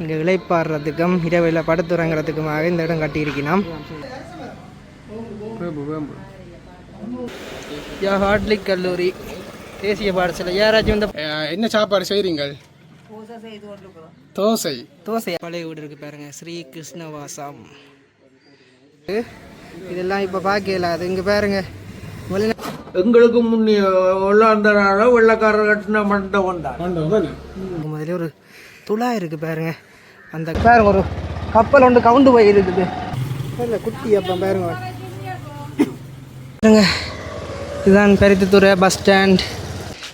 இங்கே இளைப்பாடுறதுக்கும் இரவில் படுத்துறங்கிறதுக்குமாக இந்த இடம் கட்டியிருக்கணும். ஹார்ட்லிக் கல்லூரி தேசிய பாடசாலை. யாராச்சும் இந்த என்ன சாப்பாடு செய்கிறீங்கள்? தோசை. தோசை. பழைய வீடு இருக்குது பாருங்கள், ஸ்ரீ கிருஷ்ணவாசம். இதெல்லாம் இப்போ பார்க்கல. அது இங்கே பாருங்க, எங்களுக்கு முன்னே வெள்ளாந்தனால வெள்ளக்காரர் கட்டின மண்டபம் தான். முதல்ல ஒரு துளா இருக்குது பாருங்க. அந்த பாருங்க ஒரு கப்பல் ஒன்று கவுண்டு போய் இருக்குது. இல்லை குட்டி அப்போ பாருங்க பாருங்க. இதுதான் பருத்தித்துறை பஸ் ஸ்டாண்ட்.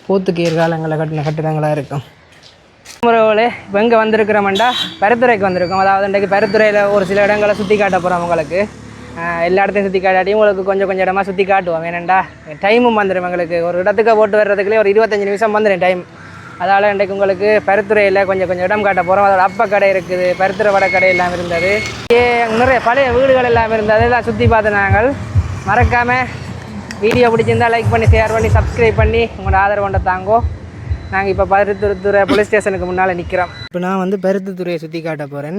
போத்துக்கீர் காலங்களில் கட்டின கட்டிடங்களாக இருக்கும். முறைகளே இப்போ எங்கே வந்திருக்கிறோம்டா பருத்துறைக்கு வந்திருக்கோம். அதாவது இன்றைக்கு பருத்துறையில் ஒரு சில இடங்களை சுற்றி காட்ட போகிறோம். உங்களுக்கு எல்லா இடத்தையும் சுற்றி காட்டாட்டியும் உங்களுக்கு கொஞ்சம் கொஞ்சம் இடமா சுற்றி காட்டுவோம். ஏனெண்டா டைமும் வந்துடும். எங்களுக்கு ஒரு இடத்துக்கு போட்டு வர்றதுக்குள்ளே ஒரு 25 நிமிஷம் வந்துடும் டைம். அதனால் இன்றைக்கு உங்களுக்கு பருத்துறையில் கொஞ்சம் கொஞ்சம் இடம் காட்ட போகிறோம். அதோட அப்ப கடை இருக்குது, பருத்துறை வடை கடை எல்லாம் இருந்தது, நிறைய பழைய வீடுகள் எல்லாம் இருந்தது. அதெல்லாம் சுற்றி பார்த்து நாங்கள் மறக்காமல் வீடியோ பிடிச்சிருந்தால் லைக் பண்ணி ஷேர் பண்ணி சப்ஸ்கிரைப் பண்ணி உங்களோட ஆதரவு கொண்ட தாங்கோ. நாங்கள் இப்போ பருத்தித்துறை போலீஸ் ஸ்டேஷனுக்கு முன்னால் நிற்கிறோம். இப்போ நான் வந்து பருத்தித்துறையை சுற்றி காட்ட போகிறேன்.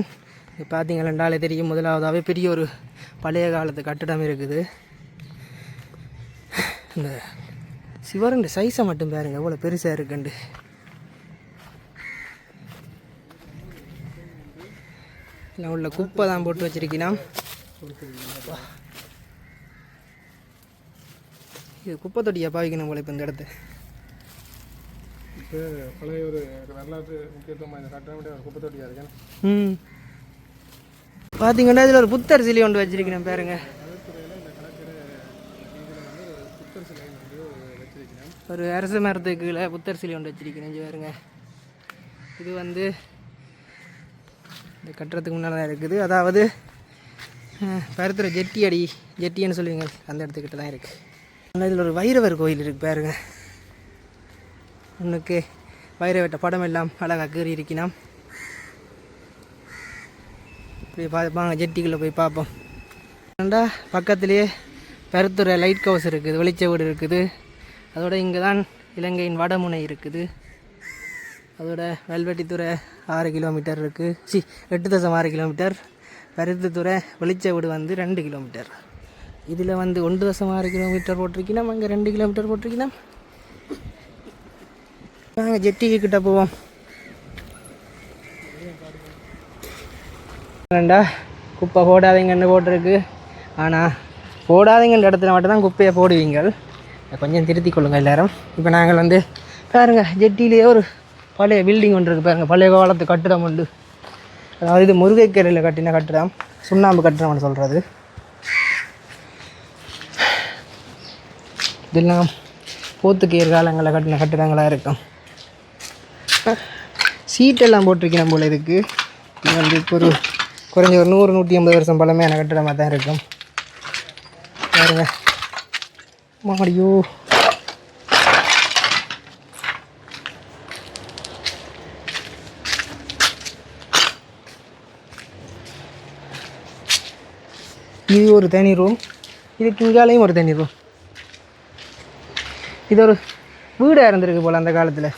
இப்போ பார்த்தீங்கன்னாலே தெரியும், முதலாவதாகவே பெரிய ஒரு பழைய காலத்து கட்டிடம் இருக்குது. இந்த சிவருண்ட சைஸை மட்டும் பாருங்கள் எவ்வளோ பெருசாக இருக்குண்டு. இல்லை உள்ள குப்பை தான் போட்டு வச்சிருக்கீங்கன்னா, இது குப்பை தொட்டியாக பாவிக்கணும் போல. இப்போ இந்த இடத்த பழைய ஒரு வரலாற்று முக்கியத்துவம் இந்த கட்டணம் குப்பை தொட்டியாக இருக்கேன். பார்த்தீங்கன்னா இதில் ஒரு புத்தர் சிலை ஒன்று வச்சிருக்கேன் பாருங்க. ஒரு அரசு மரத்துக்குள்ள புத்தர் சிலை ஒன்று வச்சிருக்கேன் பாருங்க. இது வந்து இந்த கட்டுறதுக்கு முன்னால் தான் இருக்குது. அதாவது பருத்துறை ஜெட்டின்னு சொல்லுவீங்க, அந்த இடத்துக்கிட்ட தான் இருக்குது. ஆனால் இதில் ஒரு வைரவர் கோயில் இருக்குது பாருங்க. ஒன்றுக்கு வைரவட்ட படம் எல்லாம் அழகாக கீறி இருக்கணும். இப்படி பார்ப்பாங்க, ஜெட்டிக்குள்ளே போய் பார்ப்போம். ஏண்டா பக்கத்துலேயே பருத்துறை லைட் ஹவுஸ் இருக்குது, வெளிச்ச வீடு இருக்குது. அதோட இங்கே தான் இலங்கையின் வடமுனை இருக்குது. அதோட வெல்வெட்டித்துறை 6 கிலோமீட்டர் இருக்குது. 8.6 கிலோமீட்டர். பருத்தித்துறை வெளிச்ச வீடு வந்து 2 கிலோமீட்டர். இதில் வந்து 1.6 கிலோமீட்டர் போட்டிருக்கீங்கன்னா, அங்கே 2 கிலோமீட்டர் போட்டிருக்கீங்கன்னா. நாங்கள் ஜெட்டிக்கு கிட்ட போவோம். ரெண்டா குப்பை போடாதீங்கன்னு போட்டிருக்கு. ஆனால் போடாதீங்கன்ற இடத்துல மட்டும்தான் குப்பையை போடுவீங்க. கொஞ்சம் திருத்தி கொள்ளுங்கள் எல்லோரும். இப்போ நாங்கள் வந்து பாருங்க, ஜெட்டிலேயே ஒரு பழைய பில்டிங் ஒன்று இருக்குது பாருங்கள். பழைய காலத்து கட்டிடம் உண்டு. அதாவது இது முருங்கைக்கரையில் கட்டின கட்டிடம், சுண்ணாம்பு கட்டிடம்னு சொல்கிறது. இதெல்லாம் போத்துக்கீர் காலங்களில் கட்டின கட்டிடங்களாக இருக்கும். சீட்டெல்லாம் போட்டிருக்கணும் போல் இதுக்கு. இது வந்து இப்போ ஒரு குறைஞ்ச ஒரு 100-150 வருஷம் பழமையான கட்டிடமாக தான் இருக்கும் பாருங்க. மாடியோ இது ஒரு தனி ரூம். இதுக்கு இங்காலையும் ஒரு தனி ரூம். இது ஒரு வீடாக இருந்திருக்கு போல் அந்த காலத்தில்.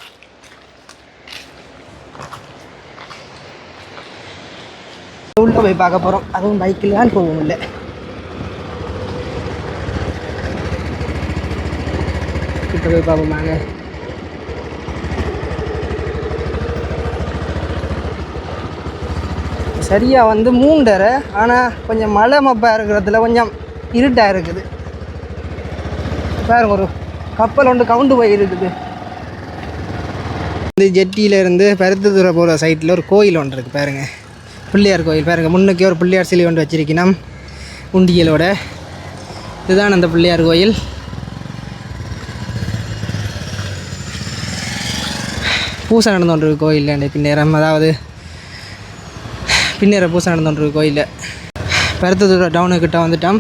உள்ள போய் பார்க்க போகிறோம். அதுவும் பைக்கில் தான் போகும். இல்லை கிட்ட போய் பார்ப்போமாங்க. சரியாக வந்து 3:30. ஆனால் கொஞ்சம் மழை மப்பாக இருக்கிறதுல கொஞ்சம் இருட்டாக இருக்குது பாருங்க. ஒரு கப்பல் ஒன்று கவுண்டு போய் இருக்குது. இந்த ஜெட்டியிலேருந்து பருத்தித்துறை போகிற சைட்டில் ஒரு கோயில் ஒன்று இருக்குது பாருங்கள், பிள்ளையார் கோயில் பாருங்கள். முன்னுக்கே ஒரு பிள்ளையார் சிலை ஒன்று வச்சிருக்கணும் உண்டியலோட. இதுதான் அந்த பிள்ளையார் கோயில். பூசை நடந்து கொண்டிருக்கு கோயிலில் பின்னேரம். அதாவது பின்னேற பூசை நடந்து கொண்டிருக்கு கோயிலில். பருத்தித்துறை டவுனுக்கிட்ட வந்துட்டோம்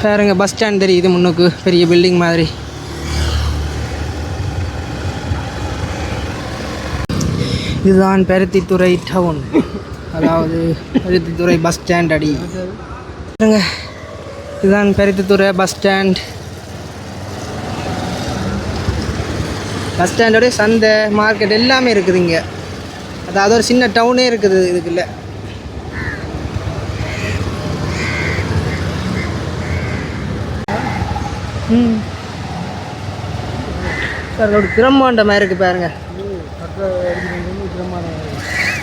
பாருங்க. பஸ் ஸ்டாண்ட் தெரியுது முன்னுக்கு, பெரிய பில்டிங் மாதிரி. இதுதான் பருத்தித்துறை டவுன், அதாவது பருத்தித்துறை பஸ் ஸ்டாண்ட். அடி பாருங்க, இதுதான் பருத்தித்துறை பஸ் ஸ்டாண்ட். பஸ் ஸ்டாண்டோடைய சந்தை மார்க்கெட் எல்லாமே இருக்குது இங்கே. அதாவது ஒரு சின்ன டவுனே இருக்குது இதுக்குள்ள. சார் ஒரு பிரம்மாண்ட மாதிரி இருக்குது பாருங்க.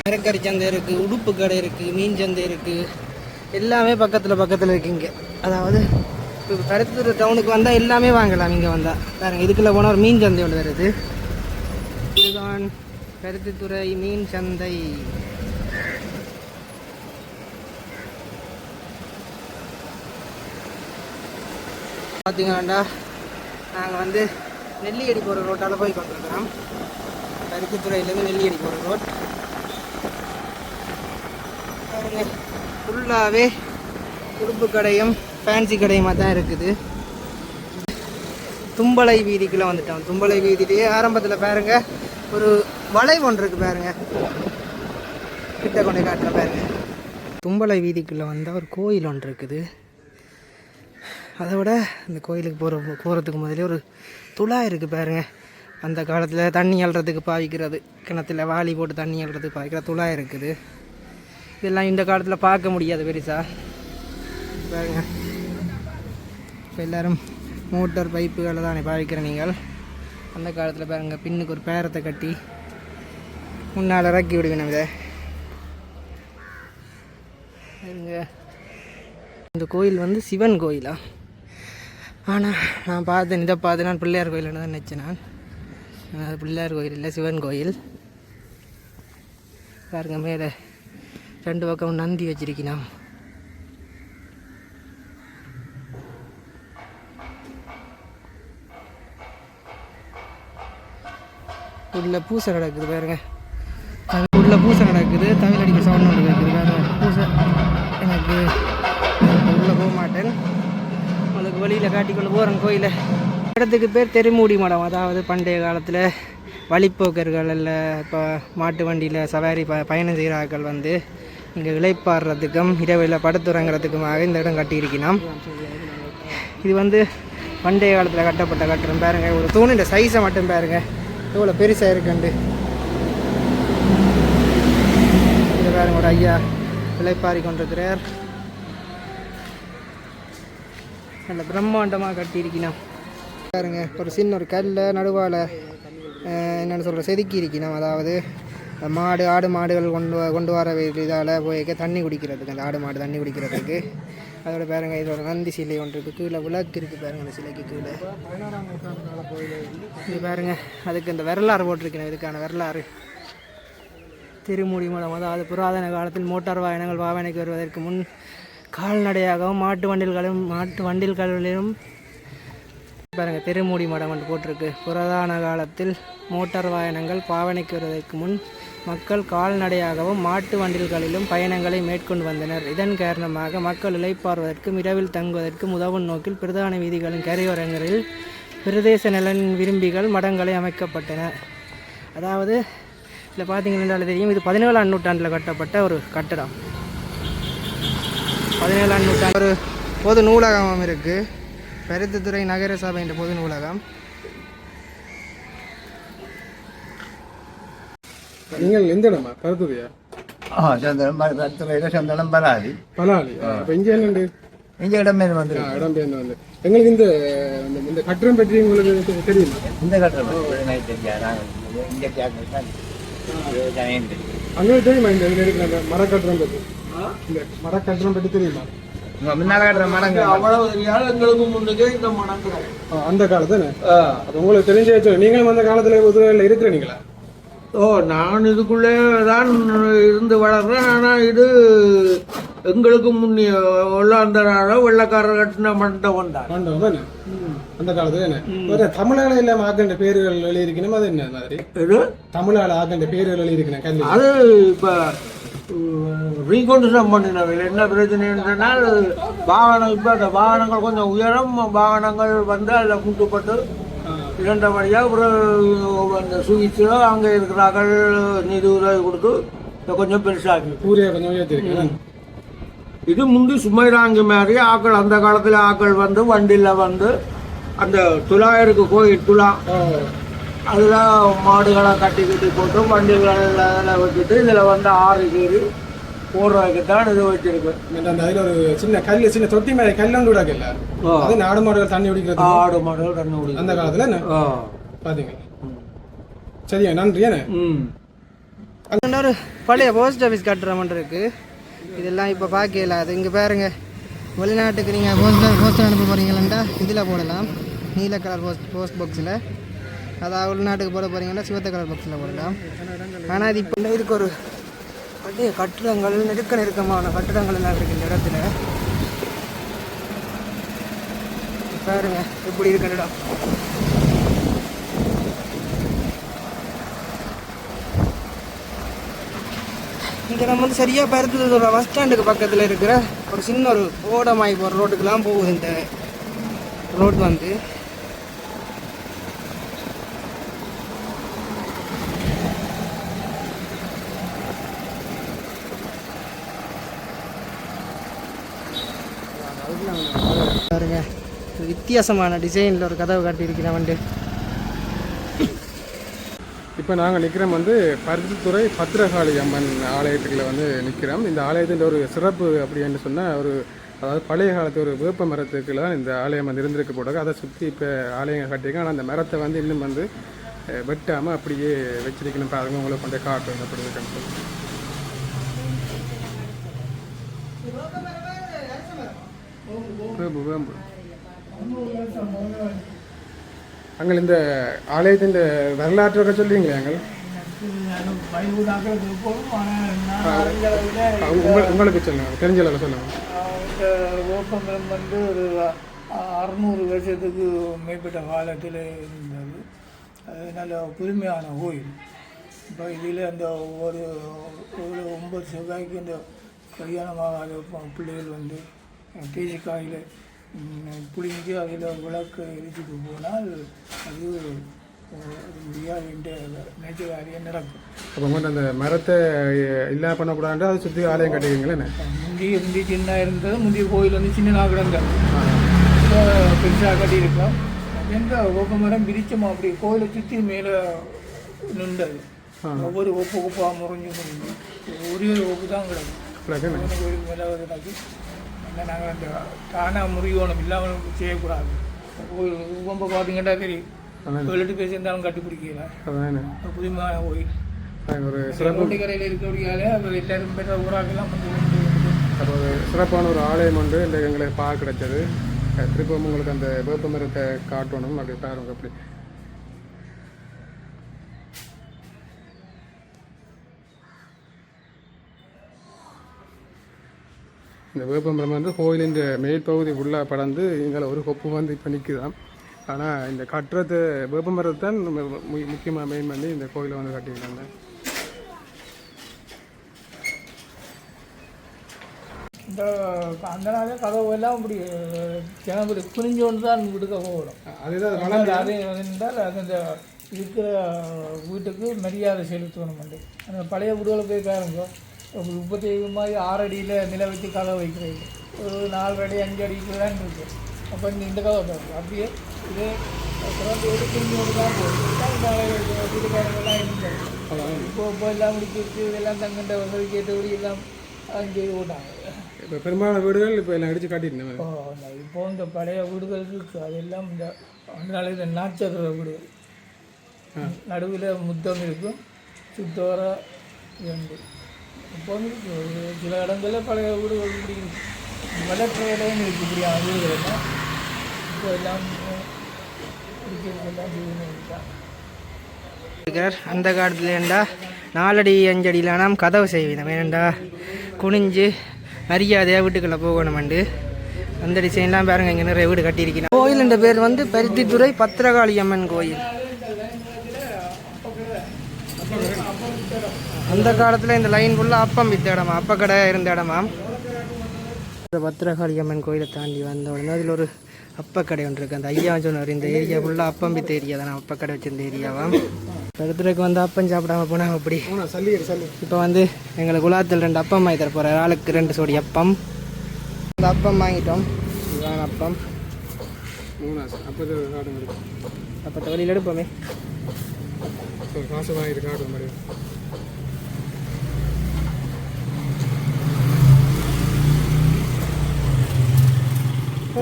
மரக்கறி சந்தை இருக்குது, உடுப்பு கடை இருக்குது, மீன் சந்தை இருக்குது, எல்லாமே பக்கத்தில் இருக்குங்க. அதாவது இப்போ பருத்தூர் டவுனுக்கு வந்தால் எல்லாமே வாங்கலாம். இங்கே வந்தால் பாருங்க, இதுக்குள்ளே போனால் ஒரு மீன் சந்தை ஒன்று வருது. இதுதான் பருத்தித்துறை மீன் சந்தை. பார்த்தீங்கன்னாண்டா நாங்கள் வந்து நெல்லியடி போகிற ரோட்டால் போய் கொண்டிருக்கிறோம். பருத்தித்துறையிலேருந்து நெல்லியடி போகிற ரோட் பாருங்க. ஃபுல்லாகவே உடுப்பு கடையும் ஃபேன்சி கடையுமா தான் இருக்குது. தும்பளை வீதிக்குள்ளே வந்துட்டோம். தும்பளை வீதியிலேயே ஆரம்பத்தில் பாருங்க ஒரு வளைவு ஒன்று இருக்குது பாருங்க, கிட்ட கொண்டு காட்டுற பாருங்க. தும்பளை வீதிக்குள்ளே வந்தால் ஒரு கோயில் ஒன்று இருக்குது. அதை விட இந்த கோயிலுக்கு போகிறதுக்கு முதலே ஒரு துளா இருக்குது பாருங்க. அந்த காலத்தில் தண்ணி அள்ளுறதுக்கு பாவிக்கிறது, கிணத்துல வாளி போட்டு தண்ணி அள்ளுறதுக்கு பாவிக்கிற துளா இருக்குது. இதெல்லாம் இந்த காலத்தில் பார்க்க முடியாது பெருசாக பாருங்க. இப்போ எல்லோரும் மோட்டார் பைப்புகளை தானே பாவிக்கிற நீங்கள். அந்த காலத்தில் பாருங்கள் பின்னுக்கு ஒரு பேரத்தை கட்டி முன்னால் இறக்கி விடுவேன். இதை இந்த கோயில் வந்து சிவன் கோயிலா? ஆனால் நான் பார்த்தேன், இதை பார்த்து நான் பிள்ளையார் கோயில்னு தான் நினச்சேன். நான் அது பிள்ளையார் கோயில் இல்லை, சிவன் கோயில். பாருங்க மேலே 2 பக்கம் நந்தி வச்சிருக்கணும். உள்ள பூசை நடக்குது பாருங்க. உள்ள பூசை நடக்குது, தமிழ் அடிக்க சவுண்ட் ஒன்று இருக்குது பாருங்க. பூசை எனக்கு உள்ளே போக மாட்டேன், உங்களுக்கு வழியில் காட்டிக்கொண்டு போகிறேன் கோயிலை. இடத்துக்கு பேர் தெருமூடி மடம். அதாவது பண்டைய காலத்தில் வழிப்போக்கர்கள் இல்லை இப்போ மாட்டு வண்டியில் சவாரி பயணம் செய்கிற ஆட்கள் வந்து இங்கே இளைப்பாடுறதுக்கும் இரவில் படுத்துறங்கிறதுக்குமாக இந்த இடம் கட்டியிருக்கணும். இது வந்து பண்டைய காலத்தில் கட்டப்பட்ட கட்டுறம் பாருங்க. ஒரு தூணின் சைஸை மட்டும் பாருங்க எவ்வளோ பெருசாக இருக்குண்டு. இது பாருங்க ஒரு ஐயா இளைப்பாரி கொண்டிருக்கிறார். நல்ல பிரம்மாண்டமாக கட்டியிருக்கணும் பாருங்க. ஒரு சின்ன ஒரு கல்லை நடுவால் என்னென்னு சொல்கிற செதுக்கி இருக்கணும். அதாவது ஆடு மாடுகள் கொண்டு வர இதால் போய் தண்ணி குடிக்கிறதுக்கு, அந்த ஆடு மாடு தண்ணி குடிக்கிறதுக்கு. அதோட பாருங்கள் இது ஒரு நந்தி சிலை ஒன்று இருக்குது, கீழே விளக்கு இருக்குது பாருங்கள். அந்த சிலைக்கு கீழே இது பாருங்கள். அதுக்கு இந்த வரலாறு போட்டிருக்கணும், இதுக்கான வரலாறு. திருமூடி மடம் அதாவது புராதன காலத்தில் மோட்டார் வாகனங்கள் பாவனைக்கு வருவதற்கு முன் கால்நடையாகவும் மாட்டு வண்டில்களிலும் பாருங்கள் திருமூடி மடம் என்று போட்டிருக்கு. புராதன காலத்தில் மோட்டார் வாகனங்கள் பாவனைக்கு வருவதற்கு முன் மக்கள் கால்நடையாகவும் மாட்டு வண்டில்களிலும் பயணங்களை மேற்கொண்டு வந்தனர். இதன் காரணமாக மக்கள் இளைப்பாறுவதற்கும் இரவில் தங்குவதற்கும் உதவும் நோக்கில் பிரதான வீதிகளின் கரையோரங்களில் பிரதேச நலன் விரும்பிகள் மடங்களை அமைக்கப்பட்டன. அதாவது இதில் பார்த்தீங்கன்னா தெரியும், இது 17ஆம் நூற்றாண்டில் கட்டப்பட்ட ஒரு கட்டடம். 17ஆம் நூற்றாண்டு ஒரு பொது நூலகம் இருக்குது, பருத்தித்துறை நகர சபை என்ற பொது நூலகம். நீங்கள் எந்த இடமா? பருத்துறையா? சந்தனம் பலாலி பலாலி. அப்போ இங்கே என்னண்டு இந்த இடம்பெயர்ந்து வந்து இடம்பெயர்ந்து வந்து எங்களுக்கு இந்த கட்டடம் பற்றி உங்களுக்கு தெரியுமா? இந்த கட்டடம் அங்கே தெரியுமா? இந்த இருக்கிற அந்த மரக்கட்டடம் பற்றி, இந்த மரக்கட்டடம் பற்றி தெரியுமா? எங்களுக்கு முன்னுக்கே இந்த மடங்கு அந்த காலத்துல உங்களுக்கு தெரிஞ்ச நீங்களும் அந்த காலத்துல உதவியில் இருக்கிறீங்களா? ஓ, நான் இதுக்குள்ளே தான் இருந்து வளர்றேன். ஆனால் இது எங்களுக்கு முன்னே உள்ளாந்தனால வெள்ளக்காரர் கட்டின மண்டபம் தான். மண்டபம் தானே அந்த காலத்துல என்ன தமிழால இல்லாம ஆக்கண்ட பேர்கள் எழுதியிருக்கணும். அது என்ன மாதிரி இது தமிழால ஆக்கண்ட பேர்கள் எழுதியிருக்கணும். அது இப்போ ரீகன்ஸ்ட்ரக்ஷன் பண்ணினது. என்ன பிரச்சனைன்னால் வாகனம் இப்போ அந்த வாகனங்கள் கொஞ்சம் உயரம், வாகனங்கள் வந்து அதில் முட்டுப்பட்டு இரண்டபடியாக ஒரு அந்த சுவிட்சில் அங்கே இருக்கிறார்கள் நிதி உதவி கொடுத்து கொஞ்சம் பெருசாகி பூரியா கொஞ்சம் உயர்த்திருக்கேன். இது முந்தி சுமைராங்கி மாதிரி ஆக்கள் அந்த காலத்தில் ஆக்கள் வந்து வண்டியில் வந்து அந்த துலா இருக்கு, கோயில் துலா, அதில் மாடுகளை கட்டி கட்டி போட்டு வண்டிகளை வச்சுட்டு இதில் வந்து 6 பேர் போடுறதுக்கு தான் இது வச்சிருக்கேன். அந்த அதில் ஒரு சின்ன கல் சின்ன தொட்டி மேலே கல்லும் கூட இல்லை, அது ஆடு மாடுகள் தண்ணி குடிக்கிறது. ஆடு மாடுகள் தண்ணி குடிக்கிறது அந்த காலத்தில் என்ன பார்த்தீங்களா? சரியா, நன்றி. அங்கே ஒரு பழைய போஸ்ட் ஆஃபீஸ் கட்டுற மாதிரி இருக்குது. இதெல்லாம் இப்போ பார்க்கல. அது இங்கே பாருங்க, வெளிநாட்டுக்கு நீங்கள் போஸ்ட் அனுப்ப போகிறீங்களா இதில் போடலாம், நீல கலர் போஸ்ட் பாக்ஸில். அதாவது உள்நாட்டுக்கு போட போகிறீங்கன்னா சிவத்த கலர் பாக்ஸில் போடலாம். ஆனால் இது இப்போ இதுக்கு ஒரு பழைய கட்டிடங்கள், நெருக்கமான கட்டிடங்கள் எல்லாம் இருக்குது இந்த இடத்துல. பாருங்க எப்படி இருக்கு இடம். இங்கே நம்ம வந்து சரியாக பருத்தூர் பஸ் ஸ்டாண்டுக்கு பக்கத்தில் இருக்கிற ஒரு சின்ன ஒரு ஓடமாய் போகிற ரோட்டுக்கெல்லாம் போகுது இந்த ரோட் வந்து. பாருங்க, வித்தியாசமான டிசைனில் ஒரு கதவு காட்டியிருக்கிறேன் வந்து. இப்போ நாங்கள் நிற்கிறோம் வந்து பருத்தித்துறை பத்திரகாளி அம்மன் ஆலயத்துக்குள்ள வந்து நிற்கிறோம். இந்த ஆலயத்தின் ஒரு சிறப்பு அப்படின்னு சொன்னால், ஒரு அதாவது பழைய காலத்து ஒரு வேப்ப மரத்துக்குள்ள தான் இந்த ஆலயம் வந்து இருந்திருக்க போட்டாங்க. அதை சுற்றி இப்போ ஆலயம் கட்டியிருக்கேன். ஆனால் அந்த மரத்தை வந்து இன்னும் வந்து வெட்டாமல் அப்படியே வச்சிருக்கணும். பாருங்க, உங்களை கொண்டே காட்டும் அப்படி இருக்குன்னு சொல்லி. வேம்பு அங்கே இந்த ஆலயத்தின் வரலாற்று சொல்லுவீங்களே அங்கே? உங்களுக்கு சொல்லுங்க, தெரிஞ்ச அளவு சொல்லுங்க. இந்த வேப்பமரம் வந்து ஒரு 600 வருஷத்துக்கு மேற்பட்ட காலத்தில் இருந்தது. அது நல்ல புதுமையான கோயில். இப்போ இதில் அந்த ஒரு 9 செவ்வாய்க்கு இந்த கல்யாணமாக பிள்ளைகள் வந்து தேசிக்காயில் புளிஞ்சு அதில் விளக்கு எரிச்சிட்டு போனால் அது நேச்சர் காரியம் நடக்கும். அப்போ மட்டும் அந்த மரத்தை இல்லை பண்ணக்கூடாது, அதை சுற்றி ஆலயம் கட்டிக்கிங்களே. முந்தி சின்ன இருந்தது, முந்தைய கோயில் வந்து சின்னதாக கிடந்தது, பெருசாக கட்டியிருக்கோம். எந்த ஒப்ப மரம் பிரிச்சோம் அப்படி கோயிலை சுற்றி மேலே நின்றது. ஒவ்வொரு ஒப்பாக முறிஞ்சு ஒரே ஒப்பு தான் கிடக்கும். கோயிலுக்கு மேலே கிடக்கு. நாங்கள் அந்த தானாக முறியோணும் இல்லாமல் செய்யக்கூடாது. ரொம்ப பார்த்தீங்கன்னா தெரியும், வெளிட்டு பேசியிருந்தாலும் கட்டிப்பிடிக்கல. புதுமையான கோயில் ஒரு சிறப்பு கரையில் இருக்கக்கூடியால எல்லாரும் பெற்ற ஊராக்கெல்லாம் ஒரு சிறப்பான ஒரு ஆலயம் ஒன்று இந்த எங்களுக்கு பார்க்க கிடைச்சது. திருப்பம் உங்களுக்கு அந்த வேப்ப மரத்தை காட்டணும். அப்படி பாருங்க, அப்படி இந்த வேப்பமரம் வந்து கோயிலின் மேற்பகுதி உள்ளே படர்ந்து எங்களை ஒரு கொப்பு வந்து இப்போ நிற்குதான். ஆனால் இந்த கட்டுறது வேப்பமரத்தை தான் முக்கியமாக மெயின் பண்ணி இந்த கோயிலை வந்து கட்டிக்கிறாங்க. இந்த அந்த நாளே கதவு எல்லாம் இப்படி கிணறு குனிஞ்சோன்னு தான் விடுக்க போகிறோம். அதுதான் அதே இருந்தால் அது அந்த இருக்கிற வீட்டுக்கு மரியாதை செலுத்தணும். அந்த பழைய வீடுகளை போய் பாருங்க, 35 மாதிரி 6 அடியில் நில வச்சு கதவை வைக்கிறது, ஒரு 4 அடி 5 அடிக்குள்ள தான் இருக்குது. அப்போ இந்த கதவை பாருங்க, அப்படியே இதே திறந்து குனிஞ்சோடு தான் போகுது. வீட்டுக்காரங்கெல்லாம் இருந்தது. இப்போ எல்லாம் முடிச்சு இதெல்லாம் தங்கிட்ட வசதி கேட்டபடி எல்லாம் செய்து போட்டாங்க. இப்போ பெரும்பாலான வீடுகள் இப்போ எல்லாம் அடித்து காட்டிட்டு இப்போ இந்த பழைய வீடுகள் இருக்குது. அதெல்லாம் இந்த அதனால இந்த நாச்சதுர வீடுகள் நடுவில் முத்தம் இருக்கும், சுத்தோர ரெண்டு. இப்போ வந்து சில இடங்களில் பழைய வீடுகள் இப்படி வளர்ப்புறையிலையும் இருக்குது. இப்படியான வீடுகள் எல்லாம் இப்போ எல்லாம் பிடிக்கிறதெல்லாம் இருக்காங்க. அந்த காலத்துலேண்டா 4 அடி 5 அடியில் நாம் கதவு செய்வோம். வேணுண்டா குனிஞ்சு மரியாதையாக வீட்டுக்குள்ளே போகணுமெண்டு அந்த டிசைன்லாம் பாருங்கள். இங்கே நிறைய வீடு கட்டியிருக்கிறேன். கோயிலுன்ற பேர் வந்து பருத்தித்துறை பத்திரகாளி அம்மன் கோயில். அந்த காலத்தில் இந்த லைன் ஃபுல்லாக அப்பம் வித்த இடமா, அப்பக்கடை இருந்த இடமா. பத்திரகாளி அம்மன் கோயிலை தாண்டி வந்த உடனே அதில் ஒரு அப்பக்கடை ஒன்று இருக்குது. அந்த ஐயா சொன்னார், இந்த ஏரியா ஃபுல்லாக அப்பம் வித்த ஏரியா தான், அப்பக்கடை வச்சிருந்த ஏரியாவா. பருத்துறைக்கு வந்து அப்பம் சாப்பிடாம போனாங்க. அப்படி இப்போ வந்து எங்களுக்கு குலாத்தில் 2 அப்பம் வாங்கி தர போகிறார். ஆளுக்கு 2 சோடி அப்பம். அந்த அப்பம் வாங்கிட்டோம். இதுதான் அப்பம். அப்பத்தை வெளியில் எடுப்போமே. காசு வாங்கிட்டு காட்டுற மாதிரி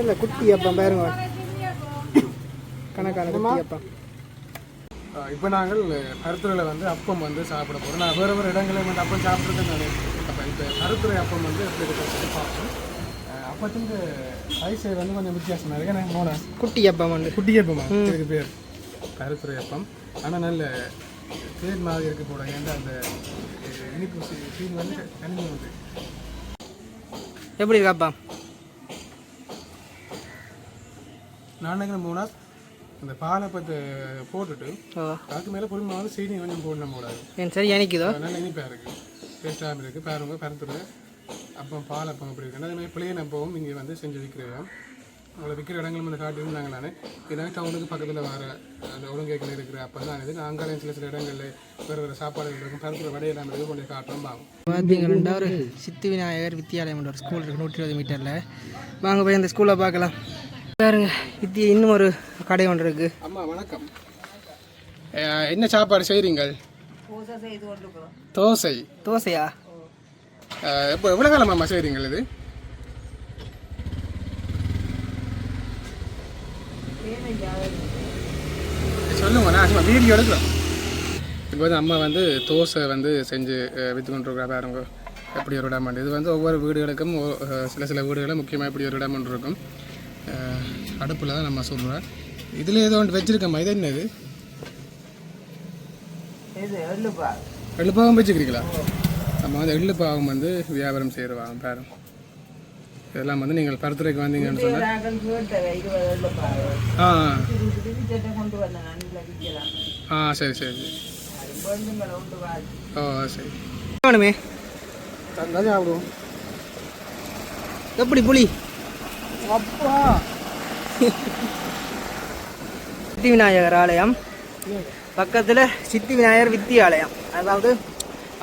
இல்லை குட்டி அப்பம் பாருங்க கணக்கான குட்டி அப்பம். இப்போ நாங்கள் கருத்துறையில் வந்து அப்பம் வந்து சாப்பிட போகிறோம். நான் வேறு வேறு இடங்களில் வந்து அப்பம் சாப்பிட்றது நான் அப்போ இப்போ கருத்துறை அப்பம் வந்து எப்படி இருக்கிறது பார்ப்போம். அப்பத்தின் சைஸை வந்து கொஞ்சம் வித்தியாசமாக இருக்கு. எனக்கு போனேன் குட்டி அப்பம் வந்து குட்டி அப்பமா இதுக்கு பேர் கருத்துறை அப்பம். ஆனால் நல்ல தேன் மாதிரி இருக்க போட ஏன்னா அந்த இனிப்பு ஃபீல் வந்து தனியாக வந்து எப்படி இருக்கு அப்பம்? நான் நினைக்கிறேன் மூணாவது அந்த பாலை பற்றி போட்டுட்டு அதுக்கு மேலே பொறுமை வந்து சீனி கொஞ்சம் போடணும் கூடாது. ஏன் சரி இனிக்குதோ? நல்ல இனிப்பாக இருக்குது, டேஸ்ட்டாக இருக்குது. பாருங்க பருத்துரு அப்போ பால் அப்பம் அப்படி இருக்குது. அதே மாதிரி பிள்ளைய அப்பவும் இங்கே வந்து செஞ்சு விற்கிறோம். உங்களை விற்கிற இடங்களும் வந்து காட்டி இருந்தாங்க. நான் இதனால் டவுனுக்கு பக்கத்தில் வர அந்த ஒழுங்கேக்கில் இருக்கிற அப்போ தான் இது நாங்கள் சில சில இடங்களில் வேறு வேறு சாப்பாடுகள் இருக்கும். பருத்துற வடையெல்லாம் இது கொஞ்சம் காட்டுறோம் வாங்க. பார்த்தீங்கன்னா ஒரு சித்தி விநாயகர் வித்தியாலயம் ஒரு ஸ்கூல் இருக்குது 120 மீட்டரில். வாங்க போய் அந்த ஸ்கூலை பார்க்கலாம். பாருங்க வித்தி இன்னும் ஒரு கடை ஒன்று இருக்குது. அம்மா வணக்கம். என்ன சாப்பாடு செய்கிறீங்க? தோசை. தோசையா? இப்போ எவ்வளோ காலம் அம்மா செய்கிறீங்க இது? சொல்லுங்க, நான் சும்மா வீடியோ எடுக்கிறோம். இப்போ வந்து அம்மா வந்து தோசை வந்து செஞ்சு விற்று கொண்டு இருக்கிறா பாருங்க. எப்படி ஒரு இடம் இது வந்து ஒவ்வொரு வீடுகளுக்கும் சில சில வீடுகளில் முக்கியமாக இப்படி ஒரு இடம் ஒன்று இருக்கும். அடுப்பில் தான் நம்ம சொல்கிறோம். இதில் ஏதோ ஒன்று வச்சுருக்கம்மா. இது என்னது? எள்ளுப்பாவும் வச்சுக்கிறீங்களா? நம்ம வந்து எள்ளுப்பாவும் வந்து வியாபாரம் செய்கிறவாங்க பாருங்க. இதெல்லாம் வந்து நீங்கள் பருத்துறைக்கு வந்தீங்கன்னு சொன்னால் சரி சரி. ஓ சரி வேணுமே சாப்பிடுவோம். எப்படி புளி அப்பா? சித்தி விநாயகர் ஆலயம் பக்கத்தில் சித்தி விநாயகர் வித்தியாலயம், அதாவது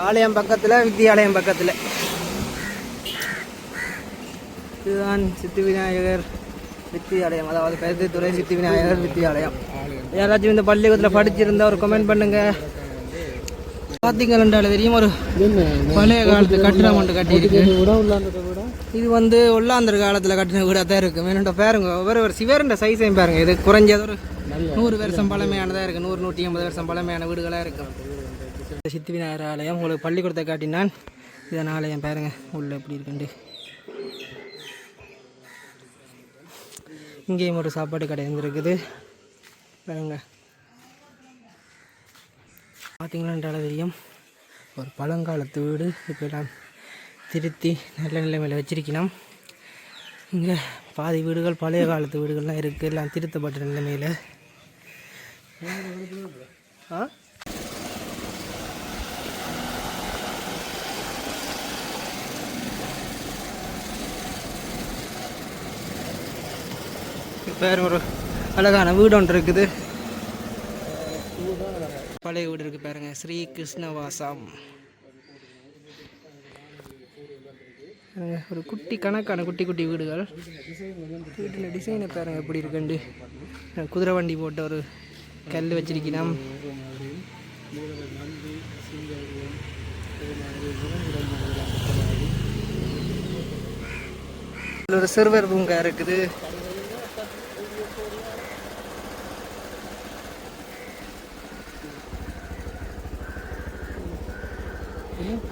ஆலயம் பக்கத்தில் வித்தியாலயம் பக்கத்தில். இதுதான் சித்தி விநாயகர் வித்தியாலயம், அதாவது பெருத்துறை சித்தி விநாயகர் வித்தியாலயம். யாராச்சும் இந்த பள்ளிக்கூடத்தில் படிச்சிருந்தா ஒரு கமெண்ட் பண்ணுங்க. பார்த்தீங்கன்னால தெரியும் ஒரு பழைய காலத்து கட்டிடம் ஒன்று கட்டியிருக்கு. இது வந்து ஒல்லாந்தர் காலத்தில் கட்டின வீடாக தான் இருக்குது. வேணுன்ற பாருங்க ஒரு சிவருண்ட சைஸையும் பாருங்க. இது குறைஞ்சது ஒரு 100 வருஷம் பழமையானதாக இருக்குது. 100-150 வருஷம் பழமையான வீடுகளாக இருக்குது. சித்தி விநாயகர் ஆலயம் உங்களுக்கு பள்ளிக்கூடத்தை காட்டினான். இதன் ஆலயம் பாருங்க உள்ள எப்படி இருக்குண்டு. இங்கேயும் ஒரு சாப்பாடு கடை இருந்துருக்குது பாருங்க. பார்த்தீங்களான்றால தெரியும் ஒரு பழங்காலத்து வீடு. இப்போ எல்லாம் திருத்தி நல்ல நிலைமையில் வச்சிருக்கணும். இங்கே பாதி வீடுகள் பழைய காலத்து வீடுகள்லாம் இருக்குது, எல்லாம் திருத்தப்பட்ட நிலைமையில். இப்போ ஒரு அழகான வீடு ஒன்று இருக்குது. பழைய வீடு இருக்குது பாருங்க, ஸ்ரீ கிருஷ்ணவாசம். ஒரு குட்டி கணக்கான குட்டி குட்டி வீடுகள். வீட்டில் டிசைனை பாருங்க எப்படி இருக்குண்டு. குதிரை வண்டி போட்ட ஒரு கல் வச்சிருக்கணும். ஒரு சிறுவர் பூங்கா இருக்குது.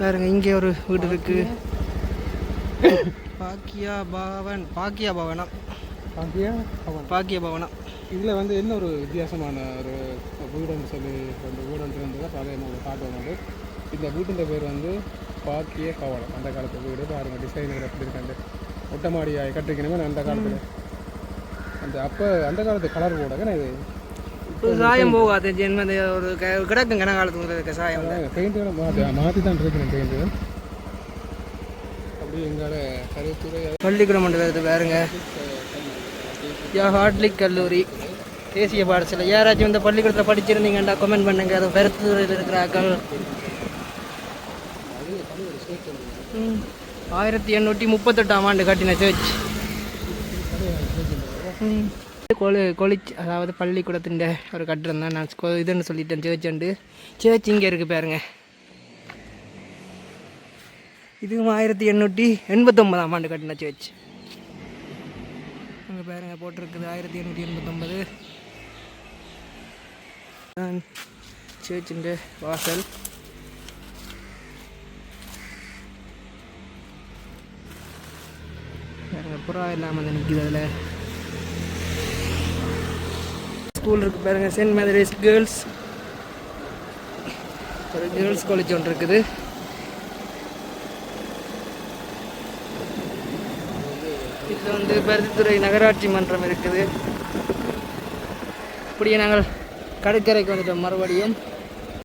பாருங்க இங்கே ஒரு வீடு இருக்கு. பாக்கியா பவனம். இதில் வந்து என்ன ஒரு வித்தியாசமான ஒரு வீடுன்னு சொல்லி அந்த வீடுன்னு இருந்தது. அதை நம்ம காட்டுவோம். வந்து இந்த வீட்டின் பேர் வந்து பாக்கிய பவனம். அந்த காலத்து வீடு பாருங்க, டிசைனுகள் எப்படி இருக்காண்டு. மொட்டை மாடியாக கட்டிக்கணுமே அந்த காலத்தில். அந்த அப்போ அந்த காலத்து கலர் போட இது சாயம் போகாது. ஜென்ம ஒரு கிடக்கும் கன காலத்துக்கு சாயம் பெயிண்ட்டுகளை மாற்றி தான் இருக்கணும். பெயிண்ட்டு அப்படி எங்களோட கருத்துறை பள்ளிக்கூடம் பண்ணுறது பாருங்க. ஹார்ட்லிக் கல்லூரி தேசிய பாடசாலை. யாராச்சும் இந்த பள்ளிக்கூடத்தில் படிச்சிருந்தீங்கண்டா கமெண்ட் பண்ணுங்க. அது பெருத்துறையில் இருக்கிறார்கள். 1838 ஆண்டு கட்டின சர்ச். கொலிச் அதாவது பள்ளிக்கூடத்தின் ஒரு கட்டிடம் தான். நான் இதுன்னு சொல்லிட்டேன், சேர்ச் இங்கே இருக்குது பாருங்க. இதுவும் 1889ஆம் ஆண்டு கட்டின சேர்ச். அங்கே பாருங்க போட்டிருக்குது 1889 தான் சேர்ச்சின் வாசல். பாருங்க புறா இல்லாமல் வந்து நிற்கிது. அதில் ஸ்கூல் இருக்குது பாருங்க, சென்ட் மேரிஸ் கேர்ள்ஸ், ஒரு கேர்ள்ஸ் காலேஜ் ஒன்று இருக்குது. இதில் வந்து பருத்தித்துறை நகராட்சி மன்றம் இருக்குது. அப்படியே நாங்கள் கடற்கரைக்கு வந்துட்டோம் மறுபடியும்.